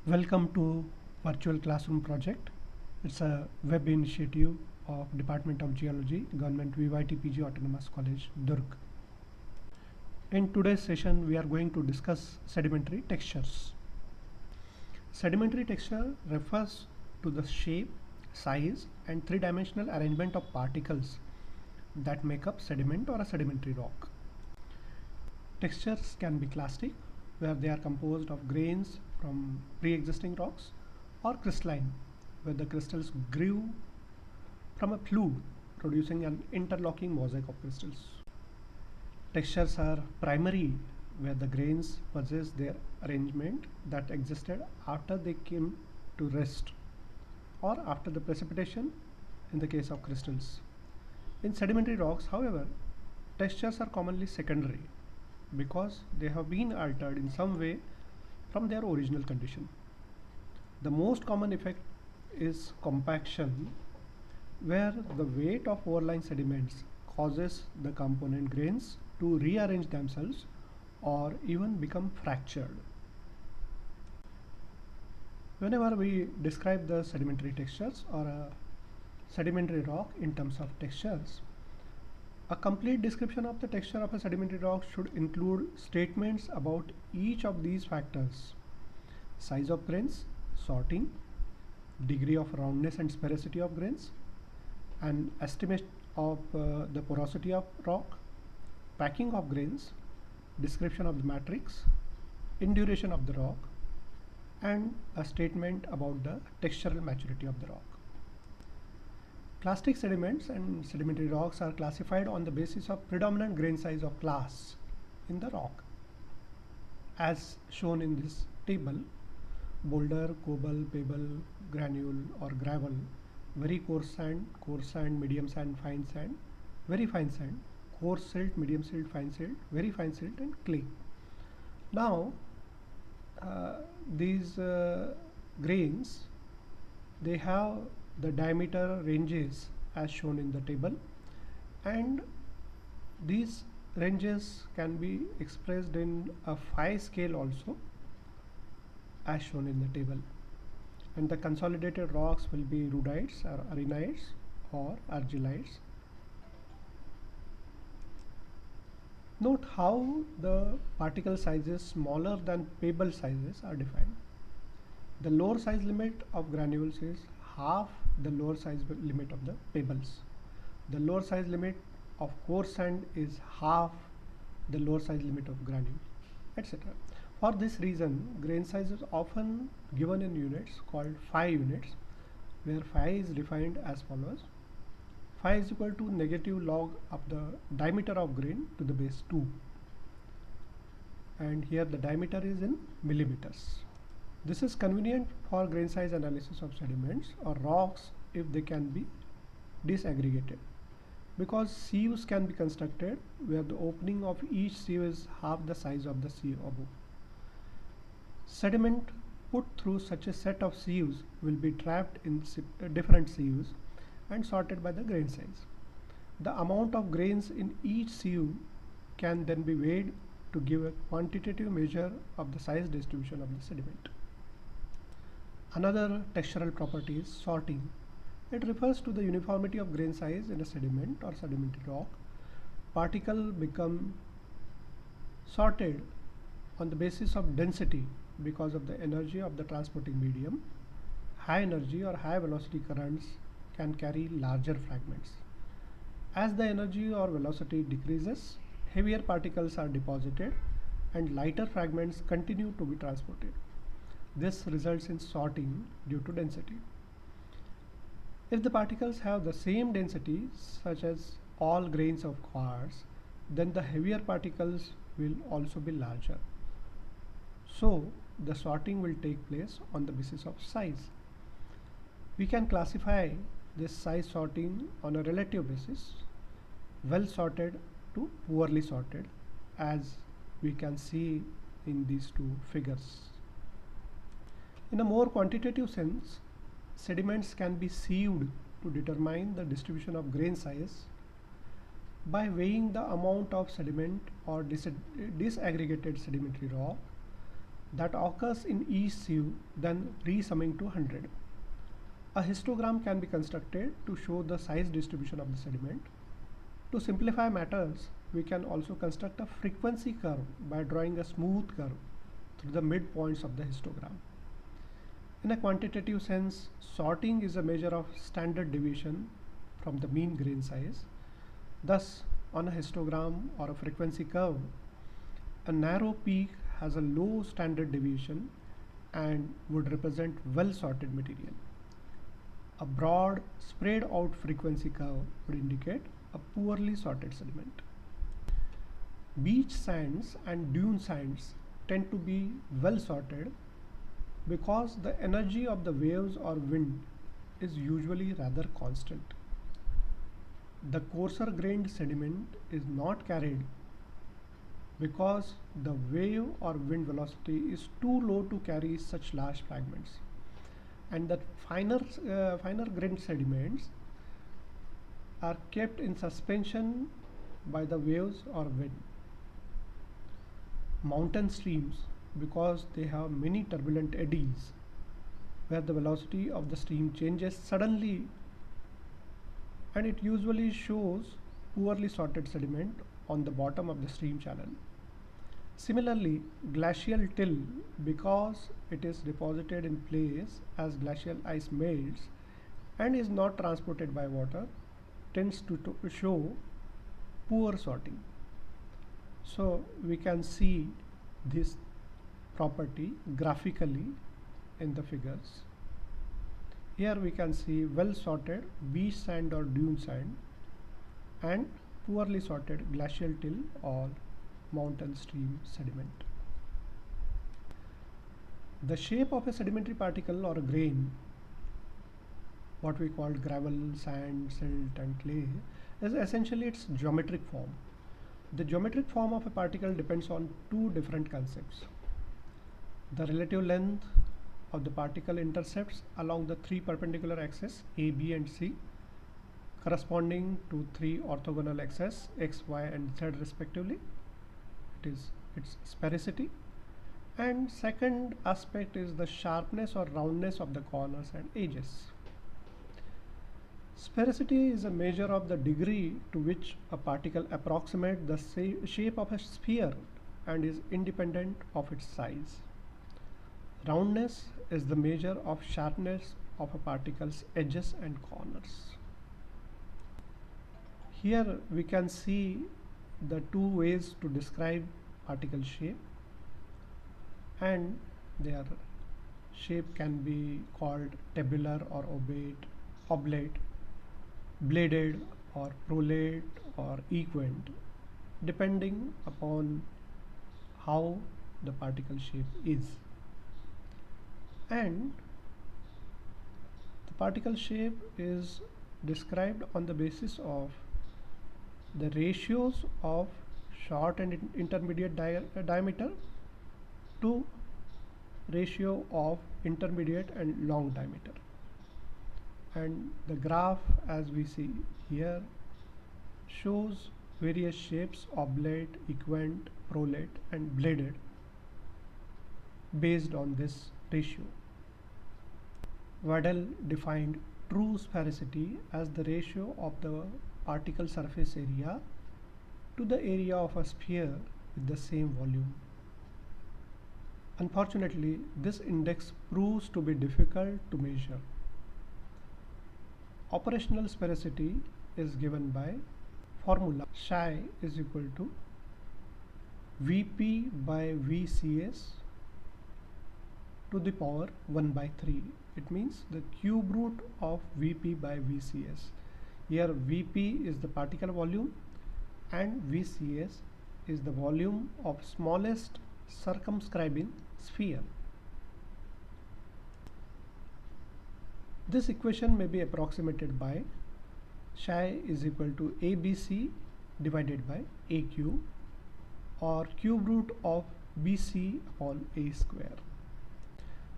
Welcome to Virtual Classroom Project. It's a web initiative of Department of Geology, Government VYTPG Autonomous College, Durg. In today's session, we are going to discuss sedimentary textures. Sedimentary texture refers to the shape, size, and three-dimensional arrangement of particles that make up sediment or a sedimentary rock. Textures can be clastic, where they are composed of grains from pre-existing rocks, or crystalline, where the crystals grew from a fluid, producing an interlocking mosaic of crystals. Textures are primary, where the grains possess their arrangement that existed after they came to rest, or after the precipitation in the case of crystals. In sedimentary rocks, however, textures are commonly secondary, because they have been altered in some way from their original condition. The most common effect is compaction, where the weight of overlying sediments causes the component grains to rearrange themselves or even become fractured. Whenever we describe the sedimentary textures or a sedimentary rock in terms of textures, a complete description of the texture of a sedimentary rock should include statements about each of these factors: size of grains, sorting, degree of roundness and sphericity of grains, an estimate of the porosity of rock, packing of grains, description of the matrix, induration of the rock, and a statement about the textural maturity of the rock. Clastic sediments and sedimentary rocks are classified on the basis of predominant grain size of class in the rock. As shown in this table, boulder, cobble, pebble, granule or gravel, very coarse sand, medium sand, fine sand, very fine sand, coarse silt, medium silt, fine silt, very fine silt, and clay. Now, these grains, they have the diameter ranges as shown in the table, and these ranges can be expressed in a phi scale also as shown in the table, and the consolidated rocks will be rhyodites or arenites or argillites. Note how the particle sizes smaller than pebble sizes are defined. The lower size limit of granules is half the lower size limit of the pebbles. The lower size limit of coarse sand is half the lower size limit of granule, etc. For this reason, grain size is often given in units called phi units, where phi is defined as follows: phi is equal to negative log of the diameter of grain to the base 2, and here the diameter is in millimeters. This is convenient for grain size analysis of sediments or rocks if they can be disaggregated, because sieves can be constructed where the opening of each sieve is half the size of the sieve above. Sediment put through such a set of sieves will be trapped in different sieves and sorted by the grain size. The amount of grains in each sieve can then be weighed to give a quantitative measure of the size distribution of the sediment. Another textural property is sorting. It refers to the uniformity of grain size in a sediment or sedimentary rock. Particles become sorted on the basis of density because of the energy of the transporting medium. High energy or high velocity currents can carry larger fragments. As the energy or velocity decreases, heavier particles are deposited and lighter fragments continue to be transported. This results in sorting due to density. If the particles have the same density, such as all grains of quartz, then the heavier particles will also be larger. So, the sorting will take place on the basis of size. We can classify this size sorting on a relative basis, well sorted to poorly sorted, as we can see in these two figures. In a more quantitative sense, sediments can be sieved to determine the distribution of grain size by weighing the amount of sediment or disaggregated sedimentary rock that occurs in each sieve, then resumming to 100. A histogram can be constructed to show the size distribution of the sediment. To simplify matters, we can also construct a frequency curve by drawing a smooth curve through the midpoints of the histogram. In a quantitative sense, sorting is a measure of standard deviation from the mean grain size. Thus, on a histogram or a frequency curve, a narrow peak has a low standard deviation and would represent well sorted material. A broad, sprayed out frequency curve would indicate a poorly sorted sediment. Beach sands and dune sands tend to be well sorted because the energy of the waves or wind is usually rather constant. The coarser grained sediment is not carried because the wave or wind velocity is too low to carry such large fragments, and the finer grained sediments are kept in suspension by the waves or wind. Mountain streams, because they have many turbulent eddies where the velocity of the stream changes suddenly, and it usually shows poorly sorted sediment on the bottom of the stream channel. Similarly, glacial till, because it is deposited in place as glacial ice melts and is not transported by water, tends to show poor sorting. So we can see this property graphically in the figures. Here we can see well sorted beach sand or dune sand and poorly sorted glacial till or mountain stream sediment. The shape of a sedimentary particle or a grain, what we call gravel, sand, silt and clay, is essentially its geometric form. The geometric form of a particle depends on two different concepts: the relative length of the particle intercepts along the three perpendicular axes A, B and C, corresponding to three orthogonal axes X, Y and Z respectively. It is its sphericity. And second aspect is the sharpness or roundness of the corners and edges. Sphericity is a measure of the degree to which a particle approximates the shape of a sphere and is independent of its size. Roundness is the measure of sharpness of a particle's edges and corners. Here we can see the two ways to describe particle shape, and their shape can be called tabular or oblate, bladed or prolate or equant, depending upon how the particle shape is. And the particle shape is described on the basis of the ratios of short and intermediate diameter to ratio of intermediate and long diameter. And the graph, as we see here, shows various shapes: oblate, equant, prolate and bladed based on this ratio. Waddell defined true sphericity as the ratio of the particle surface area to the area of a sphere with the same volume. Unfortunately, this index proves to be difficult to measure. Operational sphericity is given by formula psi is equal to Vp by Vcs to the power 1 by 3. It means the cube root of Vp by Vcs. Here Vp is the particle volume and Vcs is the volume of smallest circumscribing sphere. This equation may be approximated by psi is equal to ABC divided by AQ, or cube root of BC upon A square,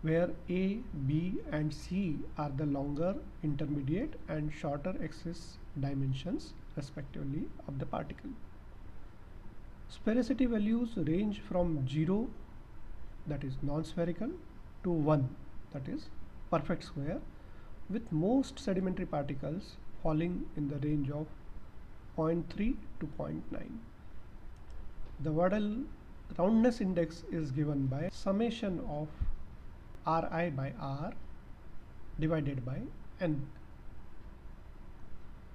where A, B and C are the longer, intermediate and shorter axis dimensions respectively of the particle. Sphericity values range from 0 that is non-spherical, to 1, that is perfect square, with most sedimentary particles falling in the range of 0.3 to 0.9. The Waddell roundness index is given by summation of Ri by R divided by N.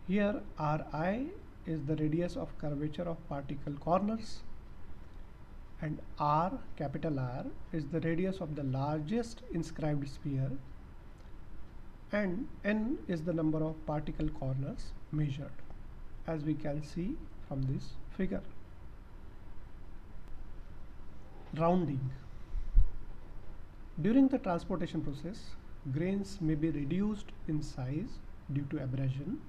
Here Ri is the radius of curvature of particle corners, and R, capital R, is the radius of the largest inscribed sphere, and N is the number of particle corners measured, as we can see from this figure. Rounding. During the transportation process, grains may be reduced in size due to abrasion.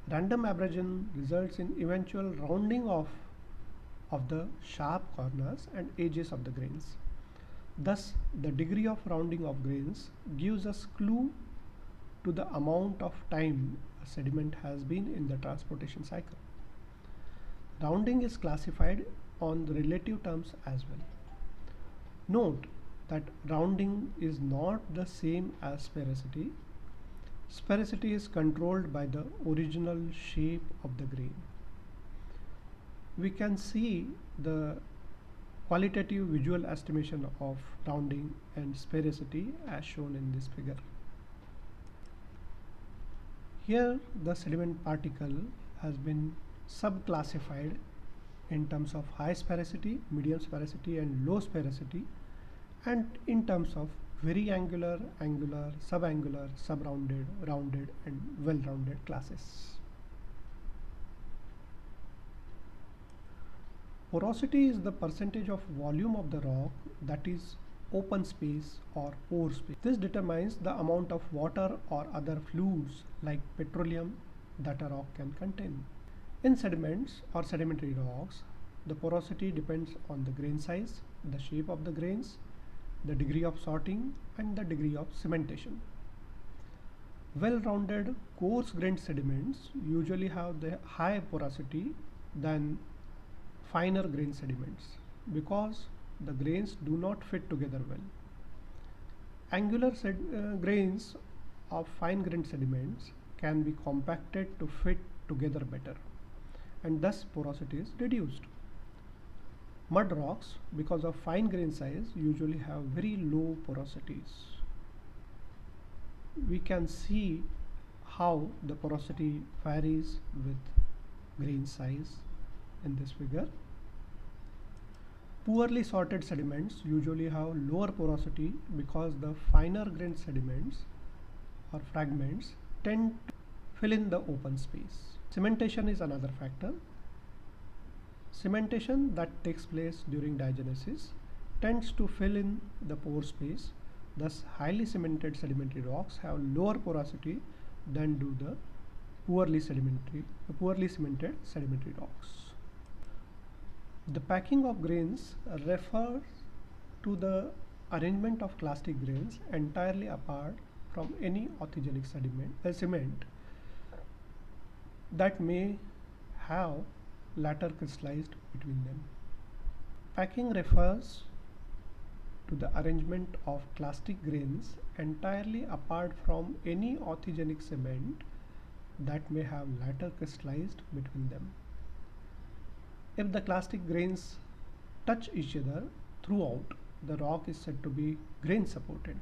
Random abrasion results in eventual rounding off of the sharp corners and edges of the grains. Thus, the degree of rounding of grains gives us clue to the amount of time a sediment has been in the transportation cycle. Rounding is classified on the relative terms as well. Note that rounding is not the same as sphericity. Sphericity is controlled by the original shape of the grain. We can see the qualitative visual estimation of rounding and sphericity as shown in this figure. Here the sediment particle has been subclassified in terms of high sphericity, medium sphericity and low sphericity, and in terms of very angular, angular, subangular, subrounded, rounded and well-rounded classes. Porosity is the percentage of volume of the rock that is open space or pore space. This determines the amount of water or other fluids like petroleum that a rock can contain. In sediments or sedimentary rocks, the porosity depends on the grain size, the shape of the grains, the degree of sorting and the degree of cementation. Well-rounded, coarse-grained sediments usually have the high porosity than finer grain sediments because the grains do not fit together well. Angular grains of fine-grained sediments can be compacted to fit together better, and thus porosity is reduced. Mud rocks, because of fine grain size, usually have very low porosities. We can see how the porosity varies with grain size in this figure. Poorly sorted sediments usually have lower porosity because the finer grained sediments or fragments tend to fill in the open space. Cementation is another factor. Cementation that takes place during diagenesis tends to fill in the pore space. Thus, highly cemented sedimentary rocks have lower porosity than do the poorly cemented sedimentary rocks. The packing of grains refers to the arrangement of clastic grains entirely apart from any orthogenic cement that may have later crystallized between them. Packing refers to the arrangement of clastic grains entirely apart from any orthogenic cement that may have later crystallized between them. If the clastic grains touch each other throughout, the rock is said to be grain supported.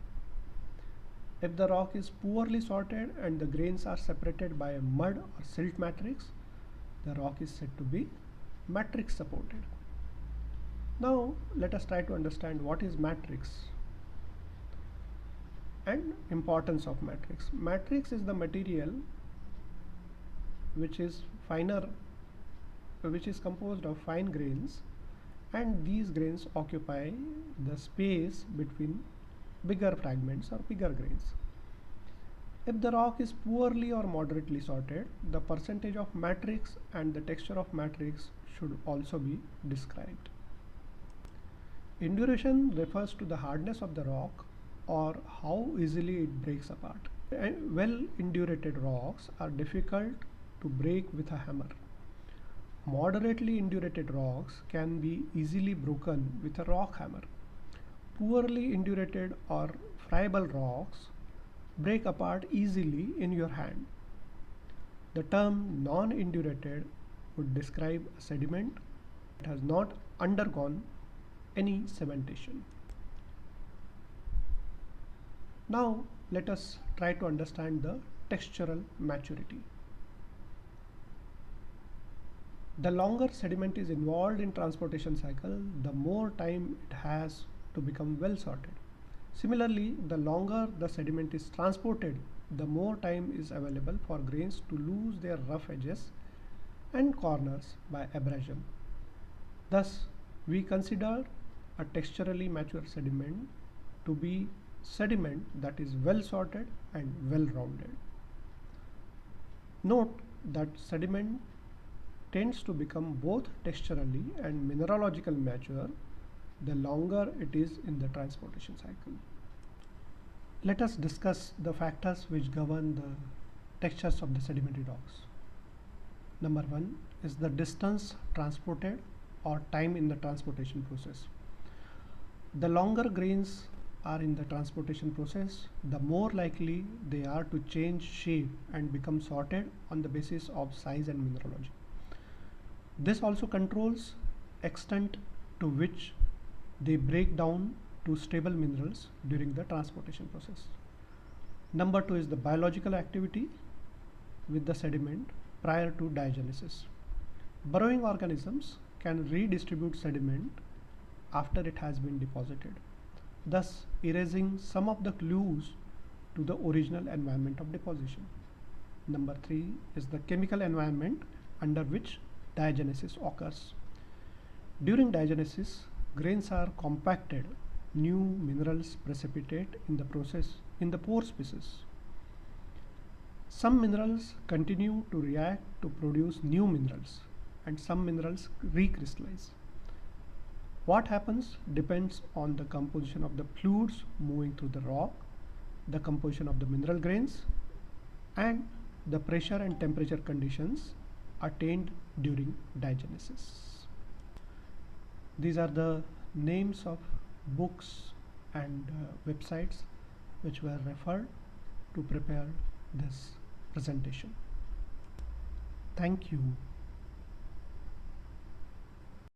If the rock is poorly sorted and the grains are separated by a mud or silt matrix, the rock is said to be matrix supported. Now let us try to understand what is matrix and importance of matrix. Matrix is the material which is composed of fine grains, and these grains occupy the space between bigger fragments or bigger grains. If the rock is poorly or moderately sorted, the percentage of matrix and the texture of matrix should also be described. Induration refers to the hardness of the rock or how easily it breaks apart. Well indurated rocks are difficult to break with a hammer. Moderately indurated rocks can be easily broken with a rock hammer. poorly indurated or friable rocks break apart easily in your hand. The term non-indurated would describe a sediment that has not undergone any cementation. Now let us try to understand the textural maturity. The longer sediment is involved in transportation cycle, the more time it has to become well sorted. Similarly, the longer the sediment is transported, the more time is available for grains to lose their rough edges and corners by abrasion. Thus, we consider a texturally mature sediment to be sediment that is well sorted and well rounded. Note that sediment tends to become both texturally and mineralogical mature the longer it is in the transportation cycle. Let us discuss the factors which govern the textures of the sedimentary rocks. Number one is the distance transported or time in the transportation process. The longer grains are in the transportation process, the more likely they are to change shape and become sorted on the basis of size and mineralogy. This also controls extent to which they break down to stable minerals during the transportation process. Number two is the biological activity with the sediment prior to diagenesis. Burrowing organisms can redistribute sediment after it has been deposited, thus erasing some of the clues to the original environment of deposition. Number three is the chemical environment under which diagenesis occurs. During diagenesis, grains are compacted, new minerals precipitate in the process in the pore spaces. Some minerals continue to react to produce new minerals, and some minerals recrystallize. What happens depends on the composition of the fluids moving through the rock, the composition of the mineral grains, and the pressure and temperature conditions attained during diagenesis. These are the names of books and websites which were referred to prepare this presentation. Thank you.